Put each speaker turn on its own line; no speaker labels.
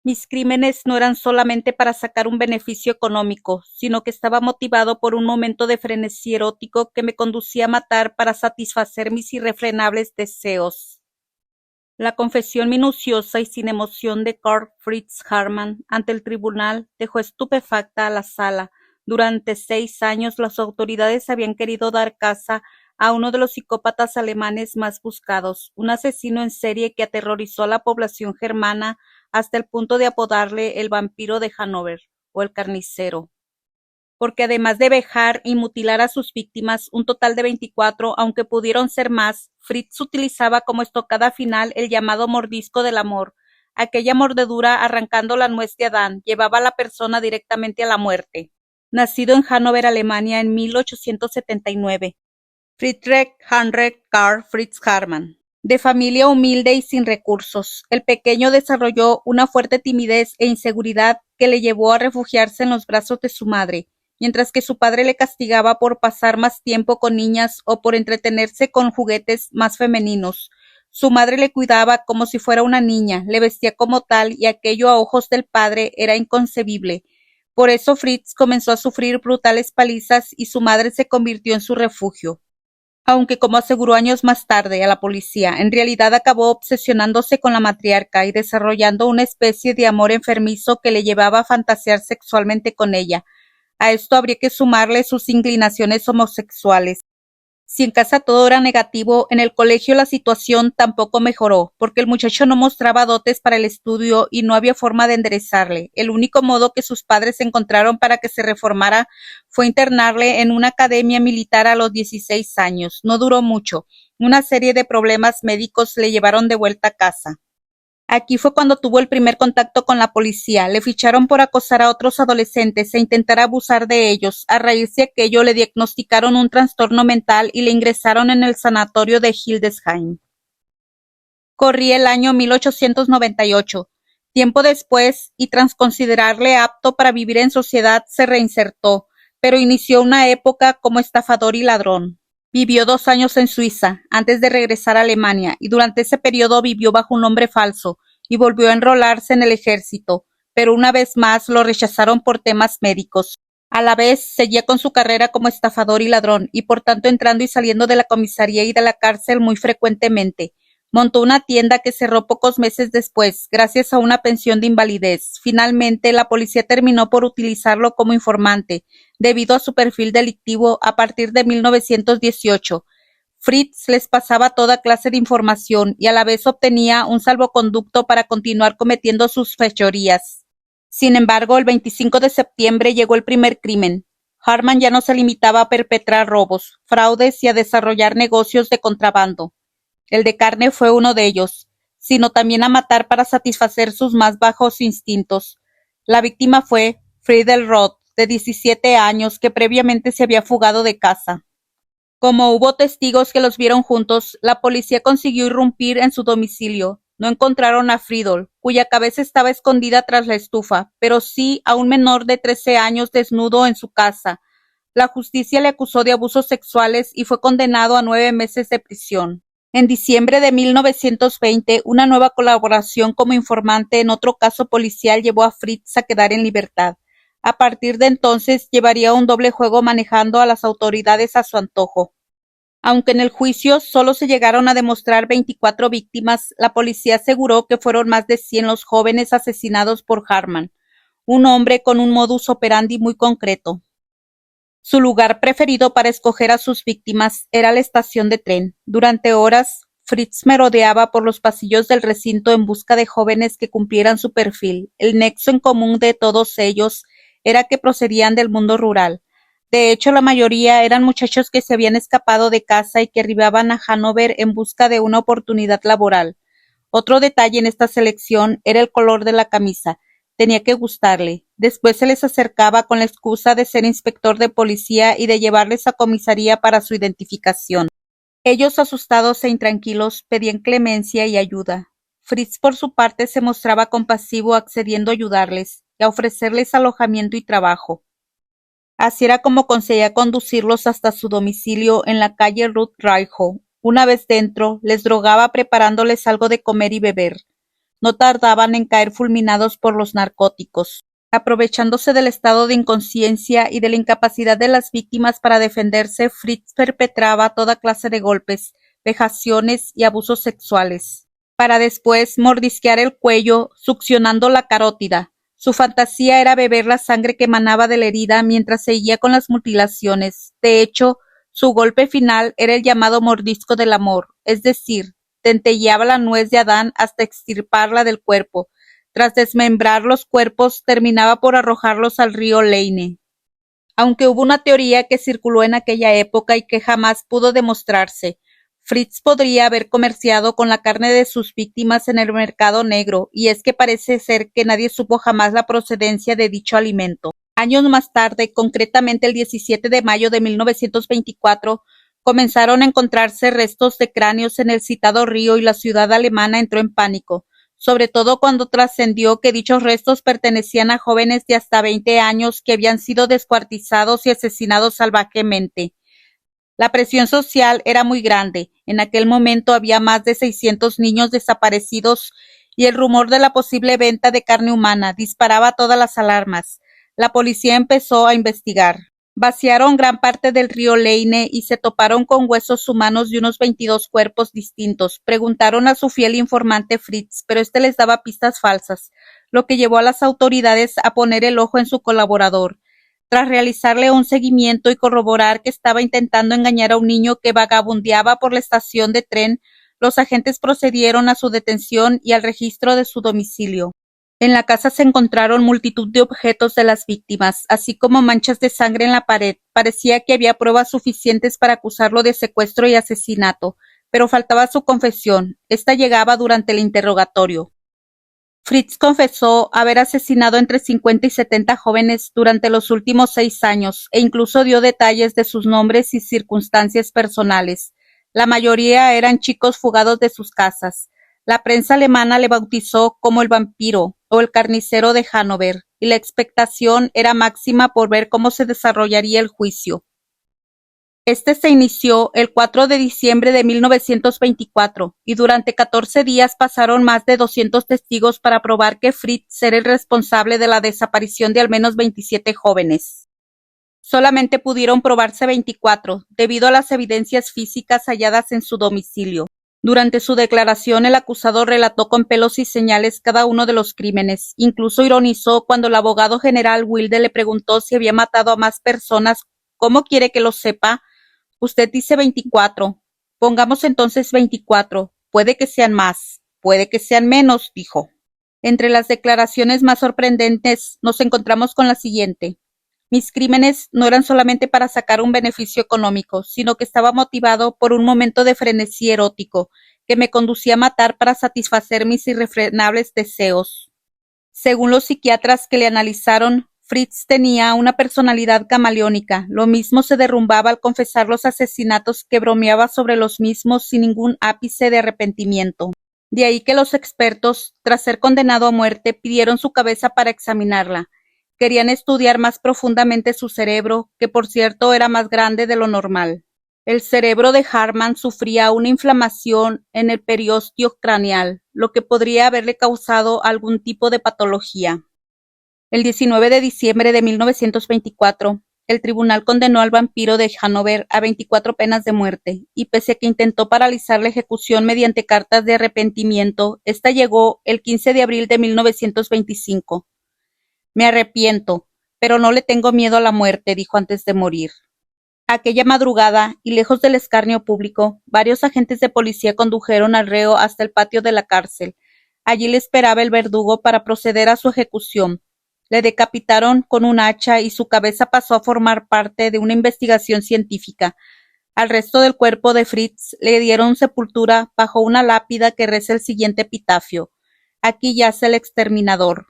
Mis crímenes no eran solamente para sacar un beneficio económico, sino que estaba motivado por un momento de frenesí erótico que me conducía a matar para satisfacer mis irrefrenables deseos. La confesión minuciosa y sin emoción de Carl Fritz Hartmann ante el tribunal dejó estupefacta a la sala. Durante 6 años las autoridades habían querido dar caza a uno de los psicópatas alemanes más buscados, un asesino en serie que aterrorizó a la población germana hasta el punto de apodarle el vampiro de Hannover o el carnicero, porque además de vejar y mutilar a sus víctimas, un total de 24, aunque pudieron ser más, Fritz utilizaba como estocada final el llamado mordisco del amor. Aquella mordedura arrancando la nuez de Adán llevaba a la persona directamente a la muerte. Nacido en Hannover, Alemania, en 1879, Friedrich Heinrich Karl Fritz Hartmann. De familia humilde y sin recursos, el pequeño desarrolló una fuerte timidez e inseguridad que le llevó a refugiarse en los brazos de su madre, mientras que su padre le castigaba por pasar más tiempo con niñas o por entretenerse con juguetes más femeninos. Su madre le cuidaba como si fuera una niña, le vestía como tal y aquello a ojos del padre era inconcebible. Por eso Fritz comenzó a sufrir brutales palizas y su madre se convirtió en su refugio. Aunque, como aseguró años más tarde a la policía, en realidad acabó obsesionándose con la matriarca y desarrollando una especie de amor enfermizo que le llevaba a fantasear sexualmente con ella. A esto habría que sumarle sus inclinaciones homosexuales. Si en casa todo era negativo, en el colegio la situación tampoco mejoró, porque el muchacho no mostraba dotes para el estudio y no había forma de enderezarle. El único modo que sus padres encontraron para que se reformara fue internarle en una academia militar a los 16 años. No duró mucho. Una serie de problemas médicos le llevaron de vuelta a casa. Aquí fue cuando tuvo el primer contacto con la policía. Le ficharon por acosar a otros adolescentes e intentar abusar de ellos. A raíz de aquello le diagnosticaron un trastorno mental y le ingresaron en el sanatorio de Hildesheim. Corría el año 1898. Tiempo después, y tras considerarle apto para vivir en sociedad, se reinsertó, pero inició una época como estafador y ladrón. Vivió 2 años en Suiza, antes de regresar a Alemania, y durante ese periodo vivió bajo un nombre falso, y volvió a enrolarse en el ejército, pero una vez más lo rechazaron por temas médicos. A la vez, seguía con su carrera como estafador y ladrón, y por tanto entrando y saliendo de la comisaría y de la cárcel muy frecuentemente. Montó una tienda que cerró pocos meses después, gracias a una pensión de invalidez. Finalmente, la policía terminó por utilizarlo como informante, debido a su perfil delictivo a partir de 1918. Fritz les pasaba toda clase de información y a la vez obtenía un salvoconducto para continuar cometiendo sus fechorías. Sin embargo, el 25 de septiembre llegó el primer crimen. Hartmann ya no se limitaba a perpetrar robos, fraudes y a desarrollar negocios de contrabando. El de carne fue uno de ellos, sino también a matar para satisfacer sus más bajos instintos. La víctima fue Friedel Roth, de 17 años, que previamente se había fugado de casa. Como hubo testigos que los vieron juntos, la policía consiguió irrumpir en su domicilio. No encontraron a Friedel, cuya cabeza estaba escondida tras la estufa, pero sí a un menor de 13 años desnudo en su casa. La justicia le acusó de abusos sexuales y fue condenado a 9 meses de prisión. En diciembre de 1920, una nueva colaboración como informante en otro caso policial llevó a Fritz a quedar en libertad. A partir de entonces, llevaría un doble juego manejando a las autoridades a su antojo. Aunque en el juicio solo se llegaron a demostrar 24 víctimas, la policía aseguró que fueron más de 100 los jóvenes asesinados por Hartmann, un hombre con un modus operandi muy concreto. Su lugar preferido para escoger a sus víctimas era la estación de tren. Durante horas, Fritz merodeaba por los pasillos del recinto en busca de jóvenes que cumplieran su perfil. El nexo en común de todos ellos era que procedían del mundo rural. De hecho, la mayoría eran muchachos que se habían escapado de casa y que arribaban a Hannover en busca de una oportunidad laboral. Otro detalle en esta selección era el color de la camisa. Tenía que gustarle. Después se les acercaba con la excusa de ser inspector de policía y de llevarles a comisaría para su identificación. Ellos, asustados e intranquilos, pedían clemencia y ayuda. Fritz, por su parte, se mostraba compasivo, accediendo a ayudarles y a ofrecerles alojamiento y trabajo. Así era como conseguía conducirlos hasta su domicilio en la calle Ruth Raiho. Una vez dentro, les drogaba preparándoles algo de comer y beber. no tardaban en caer fulminados por los narcóticos. Aprovechándose del estado de inconsciencia y de la incapacidad de las víctimas para defenderse, Fritz perpetraba toda clase de golpes, vejaciones y abusos sexuales, para después mordisquear el cuello, succionando la carótida. Su fantasía era beber la sangre que emanaba de la herida mientras seguía con las mutilaciones. De hecho, su golpe final era el llamado mordisco del amor, es decir, dentelleaba la nuez de Adán hasta extirparla del cuerpo. Tras desmembrar los cuerpos, terminaba por arrojarlos al río Leine. Aunque hubo una teoría que circuló en aquella época y que jamás pudo demostrarse, Fritz podría haber comerciado con la carne de sus víctimas en el mercado negro, y es que parece ser que nadie supo jamás la procedencia de dicho alimento. Años más tarde, concretamente el 17 de mayo de 1924, comenzaron a encontrarse restos de cráneos en el citado río y la ciudad alemana entró en pánico, sobre todo cuando trascendió que dichos restos pertenecían a jóvenes de hasta 20 años que habían sido descuartizados y asesinados salvajemente. La presión social era muy grande. En aquel momento había más de 600 niños desaparecidos y el rumor de la posible venta de carne humana disparaba todas las alarmas. La policía empezó a investigar. Vaciaron gran parte del río Leine y se toparon con huesos humanos de unos 22 cuerpos distintos. Preguntaron a su fiel informante Fritz, pero este les daba pistas falsas, lo que llevó a las autoridades a poner el ojo en su colaborador. Tras realizarle un seguimiento y corroborar que estaba intentando engañar a un niño que vagabundeaba por la estación de tren, los agentes procedieron a su detención y al registro de su domicilio. En la casa se encontraron multitud de objetos de las víctimas, así como manchas de sangre en la pared. Parecía que había pruebas suficientes para acusarlo de secuestro y asesinato, pero faltaba su confesión. Esta llegaba durante el interrogatorio. Fritz confesó haber asesinado entre 50 y 70 jóvenes durante los últimos 6 años e incluso dio detalles de sus nombres y circunstancias personales. La mayoría eran chicos fugados de sus casas. La prensa alemana le bautizó como el vampiro o el carnicero de Hannover, y la expectación era máxima por ver cómo se desarrollaría el juicio. Este se inició el 4 de diciembre de 1924 y durante 14 días pasaron más de 200 testigos para probar que Fritz era el responsable de la desaparición de al menos 27 jóvenes. Solamente pudieron probarse 24, debido a las evidencias físicas halladas en su domicilio. Durante su declaración, el acusado relató con pelos y señales cada uno de los crímenes. Incluso ironizó cuando el abogado general Wilde le preguntó si había matado a más personas. ¿Cómo quiere que lo sepa? Usted dice 24. Pongamos entonces 24. Puede que sean más, puede que sean menos, dijo. Entre las declaraciones más sorprendentes nos encontramos con la siguiente. Mis crímenes no eran solamente para sacar un beneficio económico, sino que estaba motivado por un momento de frenesí erótico que me conducía a matar para satisfacer mis irrefrenables deseos. Según los psiquiatras que le analizaron, Fritz tenía una personalidad camaleónica. Lo mismo se derrumbaba al confesar los asesinatos que bromeaba sobre los mismos sin ningún ápice de arrepentimiento. De ahí que los expertos, tras ser condenado a muerte, pidieron su cabeza para examinarla. Querían estudiar más profundamente su cerebro, que por cierto era más grande de lo normal. El cerebro de Hartmann sufría una inflamación en el periósteo craneal, lo que podría haberle causado algún tipo de patología. El 19 de diciembre de 1924, el tribunal condenó al vampiro de Hannover a 24 penas de muerte, y pese a que intentó paralizar la ejecución mediante cartas de arrepentimiento, esta llegó el 15 de abril de 1925. Me arrepiento, pero no le tengo miedo a la muerte, dijo antes de morir. Aquella madrugada, y lejos del escarnio público, varios agentes de policía condujeron al reo hasta el patio de la cárcel. Allí le esperaba el verdugo para proceder a su ejecución. Le decapitaron con un hacha y su cabeza pasó a formar parte de una investigación científica. Al resto del cuerpo de Fritz le dieron sepultura bajo una lápida que reza el siguiente epitafio: aquí yace el exterminador.